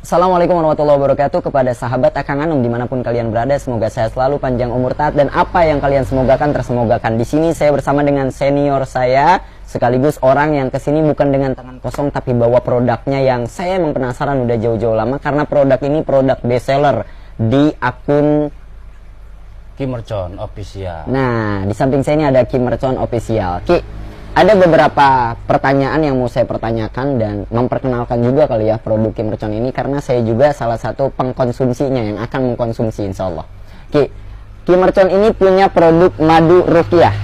Assalamualaikum warahmatullahi wabarakatuh. Kepada sahabat Akang Anum dimanapun kalian berada, semoga saya selalu panjang umur, taat, dan apa yang kalian semogakan tersemogakan. Di sini saya bersama dengan senior saya, sekaligus orang yang kesini bukan dengan tangan kosong tapi bawa produknya yang saya emang penasaran udah jauh-jauh lama, karena produk ini produk best seller di akun Ki Mercon Official. Nah, di samping saya ini ada Ki Mercon Official. Ki, ada beberapa pertanyaan yang mau saya pertanyakan dan memperkenalkan juga kali ya produk Ki Mercon ini, karena saya juga salah satu pengkonsumsinya yang akan mengkonsumsi insya Allah. Ki Mercon ini punya produk madu ruqyah,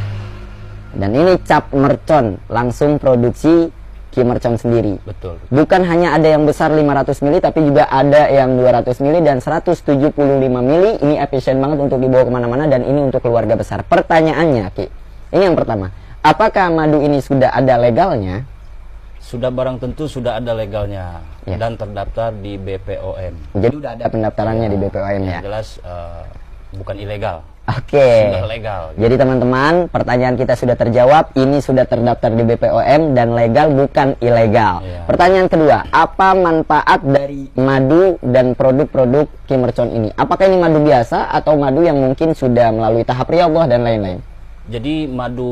dan ini cap mercon langsung produksi Ki Mercon sendiri. Betul. Bukan hanya ada yang besar 500 ml, tapi juga ada yang 200 ml dan 175 ml. Ini efisien banget untuk dibawa kemana-mana, dan ini untuk keluarga besar. Pertanyaannya, Ki, ini yang pertama, apakah madu ini sudah ada legalnya? Sudah, barang tentu sudah ada legalnya Ya. dan terdaftar di BPOM. Jadi udah ada pendaftarannya di BPOM ya? Yang jelas bukan ilegal. Oke. Sudah legal. Jadi teman-teman, pertanyaan kita sudah terjawab. Ini sudah terdaftar di BPOM dan legal, bukan ilegal. Ya. Pertanyaan kedua, apa manfaat dari madu dan produk-produk Ki Mercon ini? Apakah ini madu biasa atau madu yang mungkin sudah melalui tahap riyadhah dan lain-lain? Jadi madu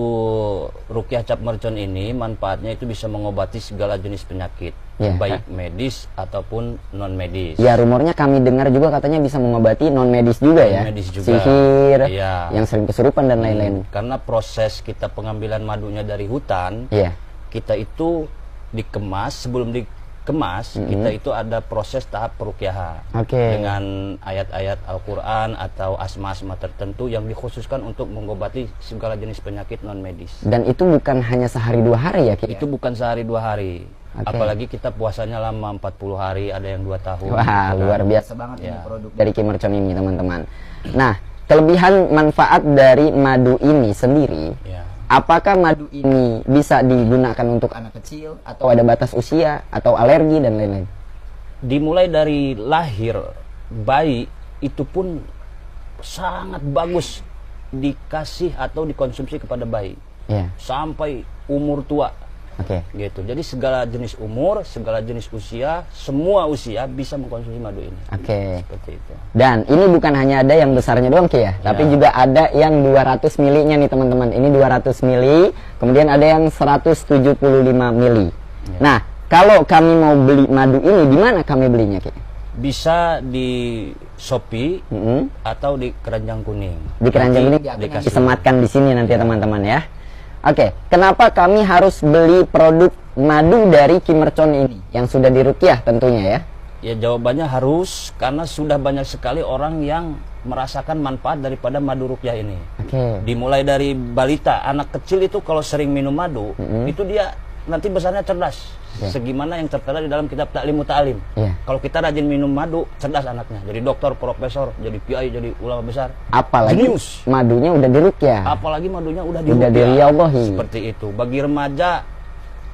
ruqyah cap mercon ini manfaatnya itu bisa mengobati segala jenis penyakit, Ya. baik medis ataupun non medis. Ya, rumornya kami dengar juga katanya bisa mengobati non medis juga ya. Non-medis juga. Sihir, Iya. yang sering kesurupan dan lain-lain. Karena proses kita pengambilan madunya dari hutan, Iya. kita itu dikemas, sebelum dikemas kita itu ada proses tahap peruqyahan Oke. dengan ayat-ayat Al-Quran atau asma-asma tertentu yang dikhususkan untuk mengobati segala jenis penyakit non medis. Dan itu bukan hanya sehari 2 hari ya, Ki? Itu bukan sehari 2 hari. Oke. Apalagi kita puasanya lama 40 hari, ada yang 2 tahun. Wah, gitu luar kan. biasa banget ini Ya. produk dari Ki Mercon ini, teman-teman. Nah, kelebihan manfaat dari madu ini sendiri, Ya. apakah madu ini bisa digunakan untuk anak kecil atau ada batas usia atau alergi dan lain-lain? Dimulai dari lahir bayi itu pun sangat bagus dikasih atau dikonsumsi kepada bayi Ya, sampai umur tua oke. gitu. Jadi segala jenis umur, segala jenis usia, semua usia bisa mengkonsumsi madu ini. Oke. Seperti itu. Dan ini bukan hanya ada yang besarnya doang, Ki ya, tapi juga ada yang 200 ml-nya nih, teman-teman. Ini 200 ml, kemudian ada yang 175 ml. Nah, kalau kami mau beli madu ini, di mana kami belinya, Ki? Bisa di Shopee Mm-mm. atau di Keranjang Kuning. Di Keranjang ini dikasih. disematkan di sini nanti ya, teman-teman ya. Oke, kenapa kami harus beli produk madu dari Ki Mercon ini yang sudah diruqyah tentunya ya? Ya, jawabannya harus, karena sudah banyak sekali orang yang merasakan manfaat daripada madu ruqyah ini. Oke. Dimulai dari balita, anak kecil itu kalau sering minum madu, itu dia nanti besarnya cerdas. Segimana yang tertera di dalam kitab Ta'lim Muta'alim. Iya. Kalau kita rajin minum madu, cerdas anaknya. Jadi dokter, profesor, jadi kiai, jadi ulama besar. Apalagi Jenius. madunya udah diruqyah. Apalagi madunya udah Udah diriyadhahi. Seperti itu. Bagi remaja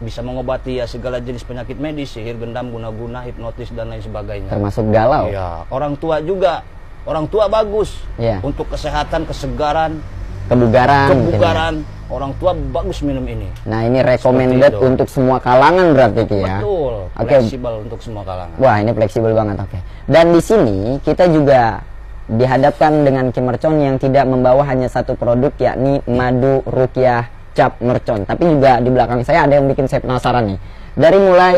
bisa mengobati ya segala jenis penyakit medis, sihir, gendam, guna-guna, hipnotis dan lain sebagainya. Termasuk galau. Iya, orang tua juga. Orang tua bagus. Iya. Untuk kesehatan, kesegaran, Kebugaran. mungkin ya. kebugaran. Orang tua bagus minum ini. Nah, ini recommended Seperti itu. untuk semua kalangan berarti, Ki ya. Betul. Oke. Fleksibel untuk semua kalangan. Wah, ini fleksibel banget, oke. Dan di sini kita juga dihadapkan dengan Ki Mercon yang tidak membawa hanya satu produk, yakni madu ruqyah cap mercon. Tapi juga di belakang saya ada yang bikin saya penasaran nih. Dari mulai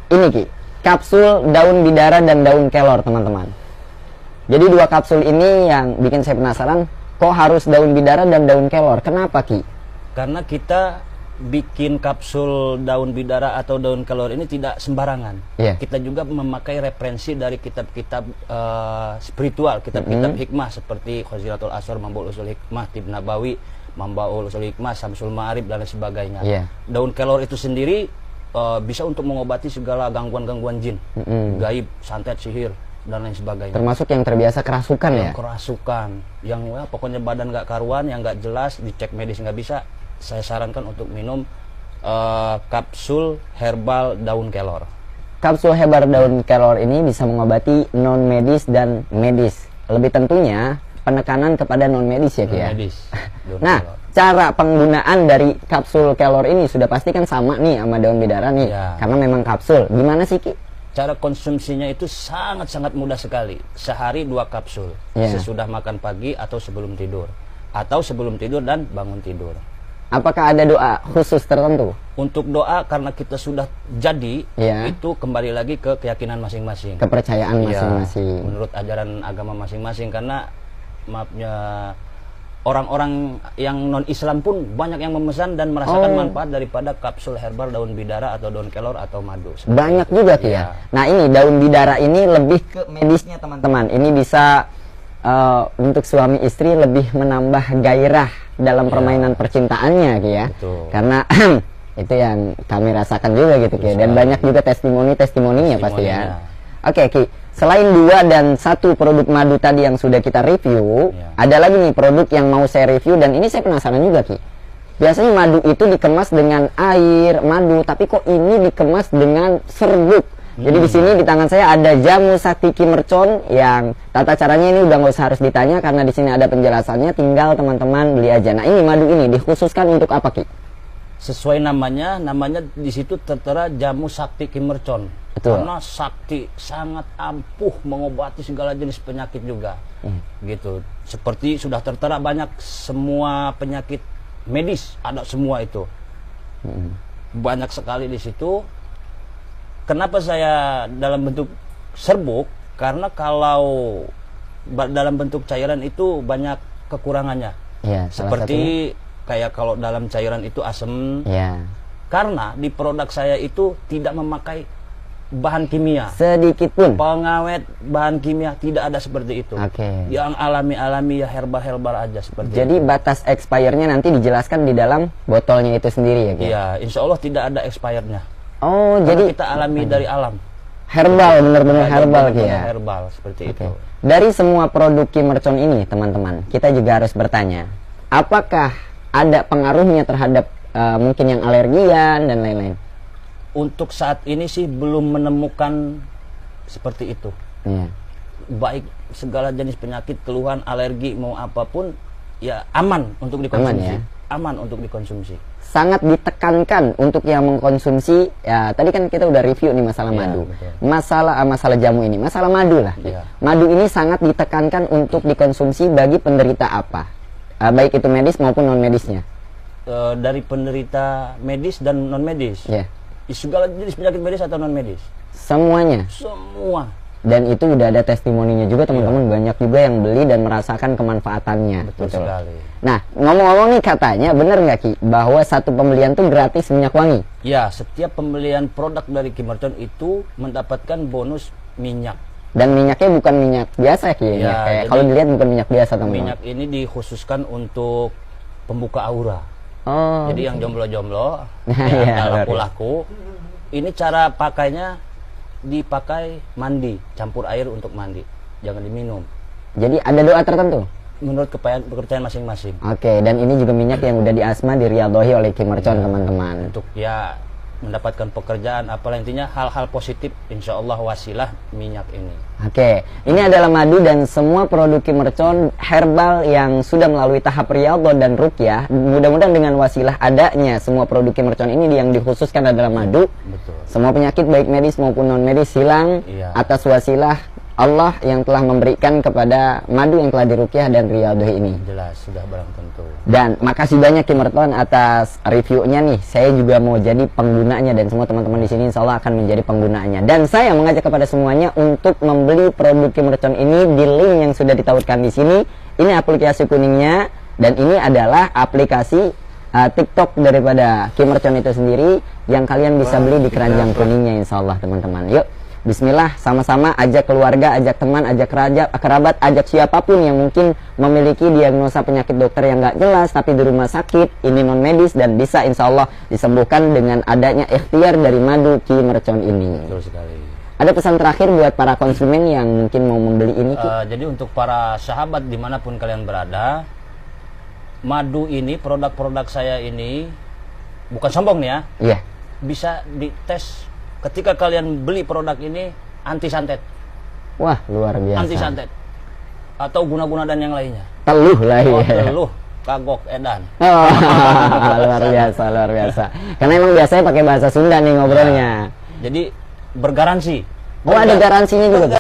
ini, Ki, kapsul daun bidara dan daun kelor, teman-teman. Jadi 2 kapsul ini yang bikin saya penasaran, kok harus daun bidara dan daun kelor? Kenapa, Ki? Karena kita bikin kapsul daun bidara atau daun kelor ini tidak sembarangan. Iya. Kita juga memakai referensi dari kitab-kitab spiritual, kitab-kitab hikmah seperti Khazilatul Asrar, Mambaul Usul Hikmah, Tib Nabawi, Mambaul Usul Hikmah, Samsul Ma'arib dan lain sebagainya. Iya. Daun kelor itu sendiri bisa untuk mengobati segala gangguan-gangguan jin, gaib, santet, sihir dan lain sebagainya. Termasuk yang terbiasa kerasukan ya? Yang kerasukan, yang ya, pokoknya badan nggak karuan, yang nggak jelas, dicek medis nggak bisa, saya sarankan untuk minum kapsul herbal daun kelor. Kapsul herbal daun kelor ini bisa mengobati non medis dan medis. Lebih tentunya penekanan kepada non medis ya, Ki ya. Medis. daun Nah, kelor. cara penggunaan dari kapsul kelor ini sudah pasti kan sama nih sama daun bidara nih, Ya. karena memang kapsul. Gimana sih, Ki? Cara konsumsinya itu sangat-sangat mudah sekali. Sehari 2 kapsul. Sesudah makan pagi atau sebelum tidur. Atau sebelum tidur dan bangun tidur. Apakah ada doa khusus tertentu? Untuk doa karena kita sudah jadi, itu kembali lagi ke keyakinan masing-masing. Kepercayaan masing-masing. Menurut ajaran agama masing-masing, karena maafnya orang-orang yang non-Islam pun banyak yang memesan dan merasakan manfaat daripada kapsul herbal daun bidara atau daun kelor atau madu. Banyak juga tuh ya. Nah ini daun bidara ini lebih ke medisnya teman-teman. Ini bisa untuk suami istri lebih menambah gairah dalam permainan percintaannya ya. Betul. Karena itu yang kami rasakan juga gitu Ki. Dan banyak juga testimoninya pasti ya. Oke Ki, selain 2 dan 1 produk madu tadi yang sudah kita review, ada lagi nih produk yang mau saya review dan ini saya penasaran juga Ki. Biasanya madu itu dikemas dengan air madu, tapi kok ini dikemas dengan serbuk. Jadi di sini di tangan saya ada jamu sakti Ki Mercon yang tata caranya ini udah nggak usah harus ditanya karena di sini ada penjelasannya, tinggal teman-teman beli aja. Nah ini madu ini dikhususkan untuk apa Ki? Sesuai namanya di situ tertera jamu sakti Ki Mercon. Betul. Karena sakti sangat ampuh mengobati segala jenis penyakit juga. Gitu. Seperti sudah tertera banyak semua penyakit medis, ada semua itu. Banyak sekali di situ. Kenapa saya dalam bentuk serbuk? Karena kalau dalam bentuk cairan itu banyak kekurangannya. Seperti kayak kalau dalam cairan itu asam. Karena di produk saya itu tidak memakai bahan kimia. Sedikit pun. Pengawet bahan kimia tidak ada seperti itu. Yang alami-alami ya herbal-herbal aja seperti Jadi itu. Batas expirednya nanti dijelaskan di dalam botolnya itu sendiri ya? Iya, insya Allah tidak ada expirednya. Oh, karena jadi kita alami dari alam. Herbal, benar-benar herbal ya. Herbal seperti itu. Dari semua produk Ki Mercon ini, teman-teman, kita juga harus bertanya, apakah ada pengaruhnya terhadap mungkin yang alergian dan lain-lain? Untuk saat ini sih belum menemukan seperti itu. Baik segala jenis penyakit, keluhan, alergi mau apapun, ya aman untuk dikonsumsi. Aman untuk dikonsumsi. Sangat ditekankan untuk yang mengkonsumsi ya, tadi kan kita udah review nih masalah madu, masalah jamu ini, masalah madu lah. Madu ini sangat ditekankan untuk dikonsumsi bagi penderita apa, baik itu medis maupun non medisnya. Dari penderita medis dan non medis. Segala jenis penyakit medis atau non medis. Semuanya. Semua. Dan itu udah ada testimoninya juga teman-teman, banyak juga yang beli dan merasakan kemanfaatannya. Betul sekali. Nah, ngomong-ngomong nih katanya, bener nggak Ki, bahwa satu pembelian tuh gratis minyak wangi? Ya, setiap pembelian produk dari Ki Mercon itu mendapatkan bonus minyak. Dan minyaknya bukan minyak biasa Ki, kayak kalau dilihat bukan minyak biasa teman-teman. Minyak ini dikhususkan untuk pembuka aura. Jadi yang jomblo-jomblo, laku-laku, ini cara pakainya dipakai mandi, campur air untuk mandi, jangan diminum. Jadi ada doa tertentu? Menurut kepercayaan masing-masing. Dan ini juga minyak yang udah diasma diriadhohi oleh Ki Mercon teman-teman. Untuk ya mendapatkan pekerjaan, apalah intinya hal-hal positif, insya Allah wasilah minyak ini. Ini adalah madu dan semua produk Ki Mercon herbal yang sudah melalui tahap riyadhah dan ruqyah. Mudah-mudahan dengan wasilah adanya semua produk Ki Mercon ini yang dikhususkan adalah madu. Betul. Semua penyakit baik medis maupun non medis hilang atas wasilah Allah yang telah memberikan kepada madu yang telah diruqyah dan riyadhah ini. Jelas, sudah barang tentu. Dan makasih banyak Ki Mercon atas reviewnya nih. Saya juga mau jadi penggunanya dan semua teman-teman di sini insya Allah akan menjadi penggunanya. Dan saya mengajak kepada semuanya untuk membeli produk Ki Mercon ini di link yang sudah ditautkan di sini. Ini aplikasi kuningnya dan ini adalah aplikasi TikTok daripada Ki Mercon itu sendiri yang kalian bisa beli di keranjang kuningnya insya Allah teman-teman. Yuk. Bismillah, sama-sama ajak keluarga, ajak teman, ajak kerabat, ajak siapapun yang mungkin memiliki diagnosa penyakit dokter yang nggak jelas tapi di rumah sakit, ini non medis dan bisa insya Allah disembuhkan dengan adanya ikhtiar dari madu Ki Mercon ini. Betul sekali. Ada pesan terakhir buat para konsumen yang mungkin mau membeli ini Ki? Jadi untuk para sahabat dimanapun kalian berada, madu ini, produk-produk saya ini bukan sombong nih ya, bisa dites. Ketika kalian beli produk ini anti santet. Wah, luar biasa. Anti santet. Atau guna-guna dan yang lainnya. Teluh lah ya. Teluh, kagok, edan. Luar biasa, luar biasa. Karena emang biasanya pakai bahasa Sunda nih ngobrolnya. Jadi bergaransi. Oh, ada garansinya juga.